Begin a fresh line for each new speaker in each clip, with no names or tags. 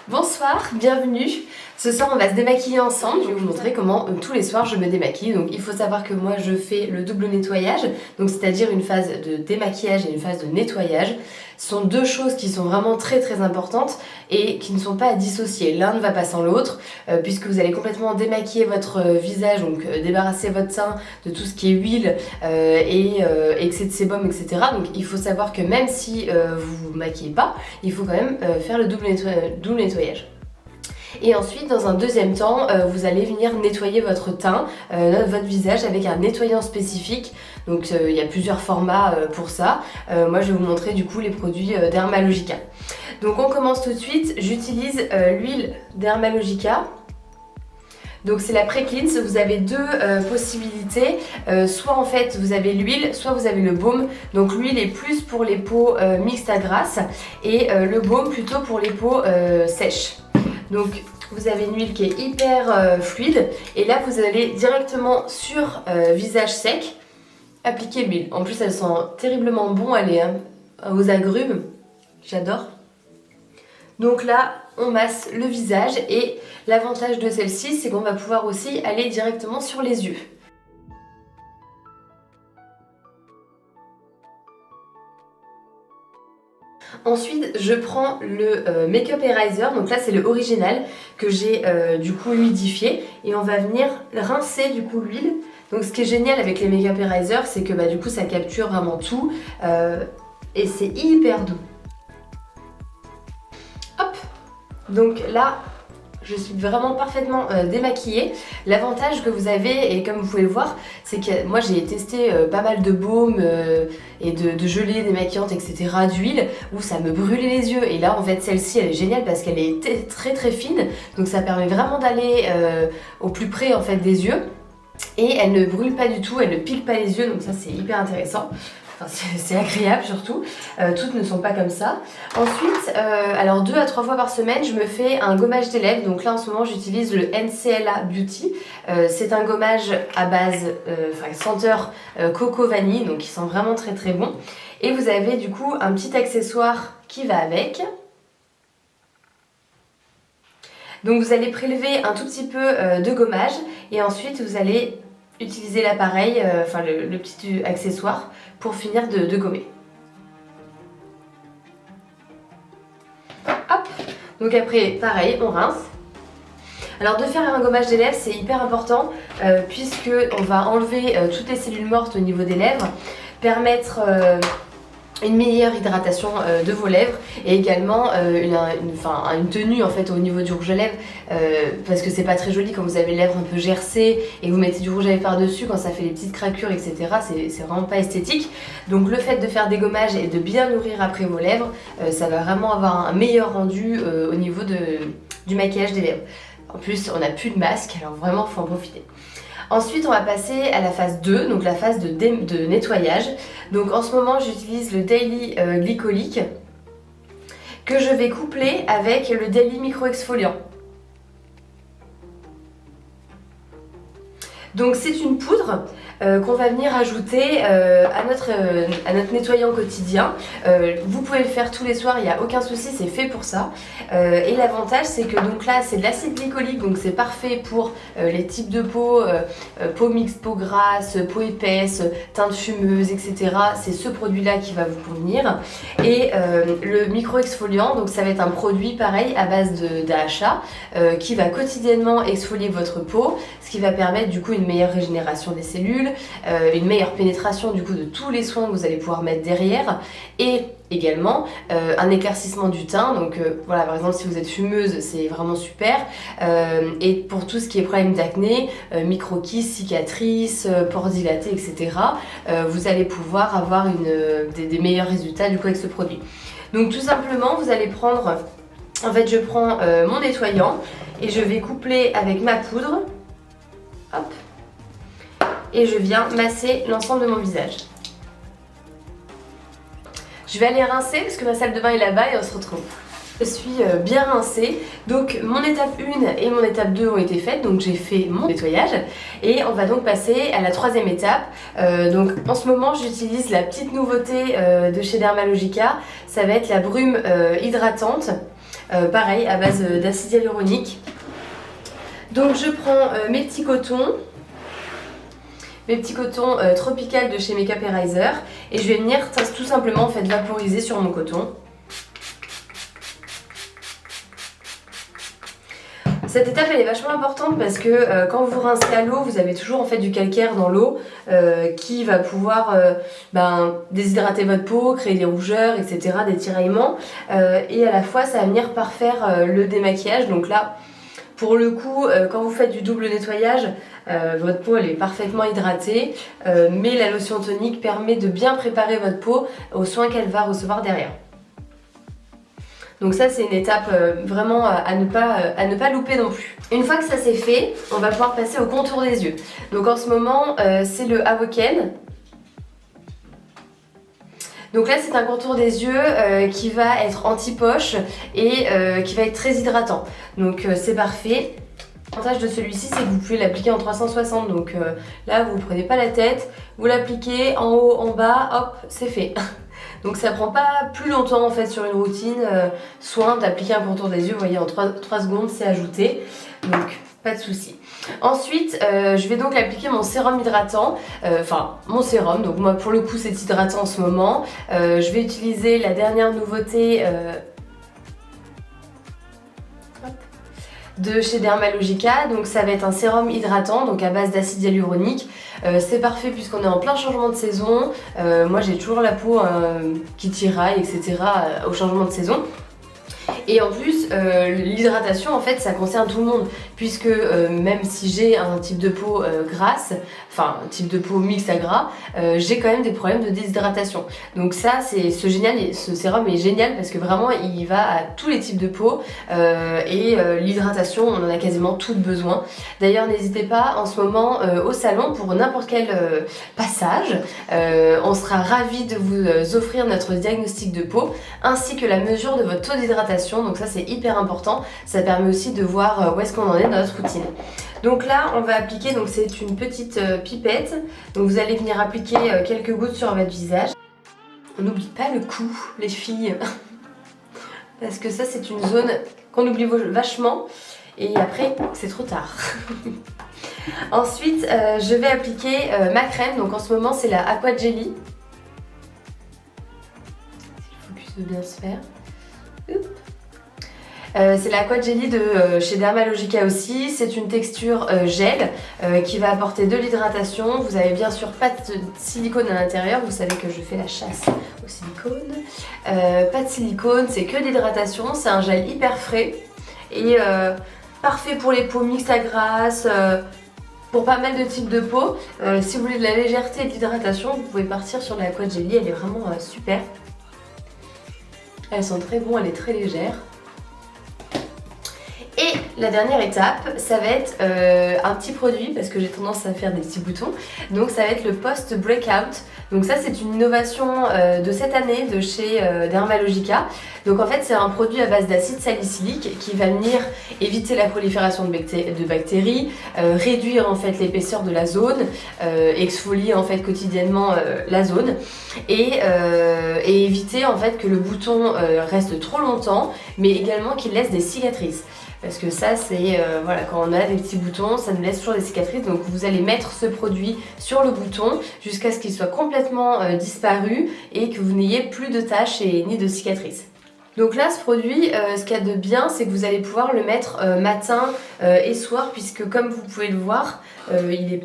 Bonsoir, bienvenue. Ce soir on va se démaquiller ensemble. Je vais vous montrer comment tous les soirs je me démaquille. Donc il faut savoir que moi je fais le double nettoyage, donc c'est-à-dire une phase de démaquillage et une phase de nettoyage. Ce sont deux choses qui sont vraiment très importantes et qui ne sont pas à dissocier. L'un ne va pas sans l'autre puisque vous allez complètement démaquiller votre visage, donc débarrasser votre teint de tout ce qui est huile et excès de sébum, etc. Donc il faut savoir que même si vous vous maquillez pas, il faut quand même faire le double nettoyage. Et ensuite, dans un deuxième temps, vous allez venir nettoyer votre teint, votre visage avec un nettoyant spécifique. Donc il y a plusieurs formats pour ça. Moi je vais vous montrer du coup les produits Dermalogica. Donc on commence tout de suite. J'utilise l'huile Dermalogica. Donc c'est la pré-cleanse, vous avez deux possibilités, soit en fait vous avez l'huile, soit vous avez le baume. Donc l'huile est plus pour les peaux mixtes à grasses et le baume plutôt pour les peaux sèches. Donc vous avez une huile qui est hyper fluide et là vous allez directement sur visage sec appliquer l'huile. En plus elle sent terriblement bon, elle est aux agrumes, j'adore. Donc là on masse le visage et l'avantage de celle-ci c'est qu'on va pouvoir aussi aller directement sur les yeux. Ensuite, je prends le Make-up Eraser, donc là c'est le original que j'ai du coup humidifié et on va venir rincer du coup l'huile. Donc ce qui est génial avec les Make-up Eraser, c'est que du coup ça capture vraiment tout et c'est hyper doux. Hop! Donc là, je suis vraiment parfaitement démaquillée. L'avantage que vous avez, et comme vous pouvez le voir, c'est que moi j'ai testé pas mal de baumes et de gelées démaquillantes, etc., d'huile, où ça me brûlait les yeux. Et là en fait celle-ci elle est géniale parce qu'elle est très fine, donc ça permet vraiment d'aller au plus près en fait des yeux. Et elle ne brûle pas du tout, elle ne pique pas les yeux, donc ça c'est hyper intéressant. Enfin, c'est agréable surtout, toutes ne sont pas comme ça. Ensuite, alors 2 à 3 fois par semaine, je me fais un gommage des lèvres. Donc là en ce moment j'utilise le NCLA Beauty. C'est un gommage à base, senteur coco vanille, donc il sent vraiment très bon. Et vous avez du coup un petit accessoire qui va avec. Donc vous allez prélever un tout petit peu de gommage et ensuite vous allez utiliser l'appareil, le petit accessoire pour finir de gommer. Hop! Donc après, pareil, on rince. Alors de faire un gommage des lèvres, c'est hyper important puisque on va enlever toutes les cellules mortes au niveau des lèvres, permettre une meilleure hydratation de vos lèvres et également une tenue en fait au niveau du rouge à lèvres parce que c'est pas très joli quand vous avez les lèvres un peu gercées et que vous mettez du rouge à lèvres par dessus, quand ça fait des petites craquures, etc. c'est vraiment pas esthétique. Donc le fait de faire des gommages et de bien nourrir après vos lèvres, ça va vraiment avoir un meilleur rendu au niveau du maquillage des lèvres. En plus on n'a plus de masque, alors vraiment faut en profiter. Ensuite on va passer à la phase 2, donc la phase de nettoyage. Donc en ce moment j'utilise le Daily Glycolique que je vais coupler avec le Daily Micro Exfoliant. Donc c'est une poudre qu'on va venir ajouter à notre nettoyant quotidien. Vous pouvez le faire tous les soirs, il n'y a aucun souci, c'est fait pour ça. Et l'avantage c'est que donc là c'est de l'acide glycolique, donc c'est parfait pour les types de peau, peau mixte, peau grasse, peau épaisse, teinte fumeuse, etc. C'est ce produit là qui va vous convenir. Et le micro exfoliant, donc ça va être un produit pareil à base d'AHA qui va quotidiennement exfolier votre peau, ce qui va permettre du coup une meilleure régénération des cellules, une meilleure pénétration du coup de tous les soins que vous allez pouvoir mettre derrière et également un éclaircissement du teint. Donc voilà, par exemple si vous êtes fumeuse c'est vraiment super, et pour tout ce qui est problème d'acné, micro-kystes, cicatrices, pores dilatés, etc. Vous allez pouvoir avoir des meilleurs résultats du coup avec ce produit. Donc tout simplement vous allez prendre, en fait je prends mon nettoyant et je vais coupler avec ma poudre. Hop. Et je viens masser l'ensemble de mon visage. Je vais aller rincer parce que ma salle de bain est là-bas et on se retrouve. Je suis bien rincée, donc mon étape 1 et mon étape 2 ont été faites, donc j'ai fait mon nettoyage et on va donc passer à la troisième étape. Donc en ce moment j'utilise la petite nouveauté de chez Dermalogica, ça va être la brume hydratante. pareil à base d'acide hyaluronique. Donc je prends mes petits cotons Tropical de chez Makeup Eraser et je vais venir tout simplement en fait vaporiser sur mon coton. Cette étape elle est vachement importante parce que quand vous rincez à l'eau, vous avez toujours en fait du calcaire dans l'eau qui va pouvoir déshydrater votre peau, créer des rougeurs, etc., des tiraillements et à la fois ça va venir parfaire le démaquillage. Donc là, pour le coup, quand vous faites du double nettoyage, votre peau elle est parfaitement hydratée, mais la lotion tonique permet de bien préparer votre peau aux soins qu'elle va recevoir derrière. Donc ça c'est une étape vraiment à ne pas louper non plus. Une fois que ça c'est fait, on va pouvoir passer au contour des yeux. Donc en ce moment c'est le Awoken. Donc là c'est un contour des yeux qui va être anti-poche et qui va être très hydratant. Donc c'est parfait. L'avantage de celui-ci c'est que vous pouvez l'appliquer en 360. Donc là vous ne prenez pas la tête, vous l'appliquez en haut, en bas, hop, c'est fait. Donc ça prend pas plus longtemps en fait sur une routine soin d'appliquer un contour des yeux. Vous voyez en 3 secondes c'est ajouté. Donc pas de souci. Ensuite je vais donc appliquer mon sérum hydratant. Mon sérum. Donc moi pour le coup c'est hydratant en ce moment. Je vais utiliser la dernière nouveauté de chez Dermalogica, donc ça va être un sérum hydratant donc à base d'acide hyaluronique. C'est parfait puisqu'on est en plein changement de saison. Moi j'ai toujours la peau qui tiraille, etc. Au changement de saison. Et en plus, l'hydratation en fait ça concerne tout le monde puisque même si j'ai un type de peau grasse, enfin un type de peau mixte à gras, j'ai quand même des problèmes de déshydratation. Donc ça c'est ce sérum est génial parce que vraiment il va à tous les types de peau et l'hydratation on en a quasiment toutes besoin. D'ailleurs n'hésitez pas en ce moment au salon pour n'importe quel passage, on sera ravis de vous offrir notre diagnostic de peau ainsi que la mesure de votre taux d'hydratation. Donc ça c'est hyper important, ça permet aussi de voir où est-ce qu'on en est dans notre routine. Donc là on va appliquer, donc c'est une petite pipette, donc vous allez venir appliquer quelques gouttes sur votre visage. On n'oublie pas le cou les filles, parce que ça c'est une zone qu'on oublie vachement et après c'est trop tard. Ensuite je vais appliquer ma crème, donc en ce moment c'est la Aqua Jelly. Si le focus veut bien se faire. C'est la Aqua Jelly de chez Dermalogica aussi. C'est une texture gel qui va apporter de l'hydratation. Vous avez bien sûr pas de silicone à l'intérieur. Vous savez que je fais la chasse au silicone. Pas de silicone, c'est que de l'hydratation. C'est un gel hyper frais et parfait pour les peaux mixtes à grasses. Pour pas mal de types de peau. Si vous voulez de la légèreté et de l'hydratation, vous pouvez partir sur la Aqua Jelly. Elle est vraiment super. Elle sent très bon, elle est très légère. Et la dernière étape, ça va être un petit produit parce que j'ai tendance à faire des petits boutons. Donc ça va être le Post Breakout. Donc ça c'est une innovation de cette année de chez Dermalogica. Donc en fait c'est un produit à base d'acide salicylique qui va venir éviter la prolifération de bactéries, réduire en fait l'épaisseur de la zone, exfolier en fait quotidiennement la zone et éviter en fait que le bouton reste trop longtemps, mais également qu'il laisse des cicatrices. Parce que ça c'est, voilà, quand on a des petits boutons, ça nous laisse toujours des cicatrices. Donc vous allez mettre ce produit sur le bouton jusqu'à ce qu'il soit complètement disparu et que vous n'ayez plus de taches et ni de cicatrices. Donc là ce produit, ce qu'il y a de bien c'est que vous allez pouvoir le mettre matin et soir puisque comme vous pouvez le voir, il n'est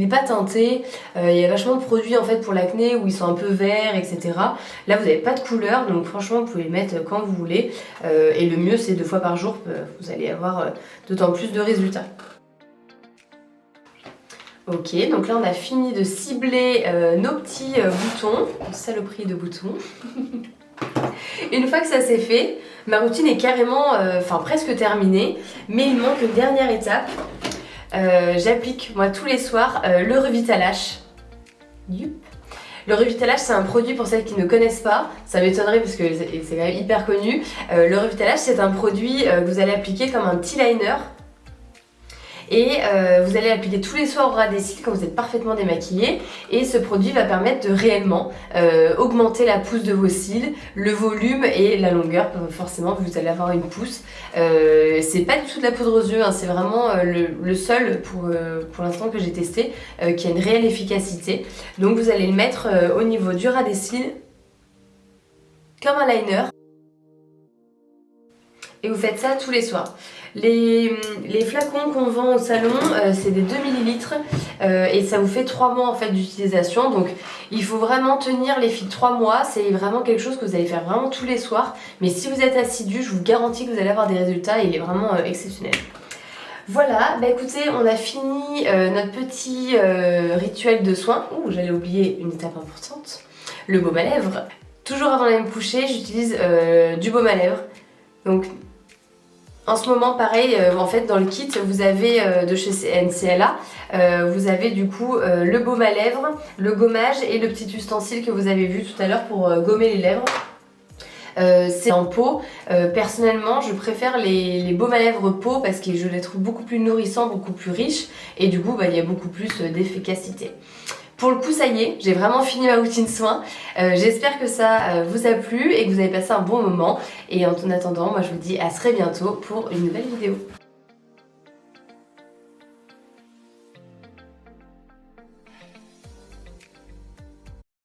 pas teinté. Il y a vachement de produits en fait pour l'acné où ils sont un peu verts, etc. Là vous n'avez pas de couleur donc franchement vous pouvez le mettre quand vous voulez et le mieux c'est 2 fois par jour, vous allez avoir d'autant plus de résultats. Ok, donc là on a fini de cibler nos petits boutons, saloperie de boutons. Une fois que ça c'est fait, ma routine est carrément, presque terminée, mais il manque une dernière étape. J'applique moi tous les soirs le Revitalash. Le Revitalash c'est un produit pour celles qui ne connaissent pas, ça m'étonnerait parce que c'est quand même hyper connu. Le Revitalash c'est un produit que vous allez appliquer comme un petit liner. et vous allez l'appliquer tous les soirs au ras des cils quand vous êtes parfaitement démaquillé, et ce produit va permettre de réellement augmenter la pousse de vos cils, le volume et la longueur. Forcément vous allez avoir une pousse. C'est pas du tout de la poudre aux yeux, hein, c'est vraiment le seul pour l'instant que j'ai testé qui a une réelle efficacité. Donc vous allez le mettre au niveau du ras des cils comme un liner. Et vous faites ça tous les soirs. Les flacons qu'on vend au salon, c'est des 2 ml et ça vous fait 3 mois en fait d'utilisation. Donc il faut vraiment tenir les filles 3 mois. C'est vraiment quelque chose que vous allez faire vraiment tous les soirs. Mais si vous êtes assidu, je vous garantis que vous allez avoir des résultats et il est vraiment exceptionnel. Voilà, bah écoutez, on a fini notre petit rituel de soins. Ouh, j'allais oublier une étape importante, le baume à lèvres. Toujours avant d'aller me coucher, j'utilise du baume à lèvres. Donc en ce moment, pareil, en fait dans le kit vous avez de chez NCLA, vous avez du coup le baume à lèvres, le gommage et le petit ustensile que vous avez vu tout à l'heure pour gommer les lèvres. C'est en pot. Personnellement je préfère les baumes à lèvres peau parce que je les trouve beaucoup plus nourrissants, beaucoup plus riches, et du coup il y a beaucoup plus d'efficacité. Pour le coup ça y est, j'ai vraiment fini ma routine soins. J'espère que ça vous a plu et que vous avez passé un bon moment, et en attendant moi je vous dis à très bientôt pour une nouvelle vidéo.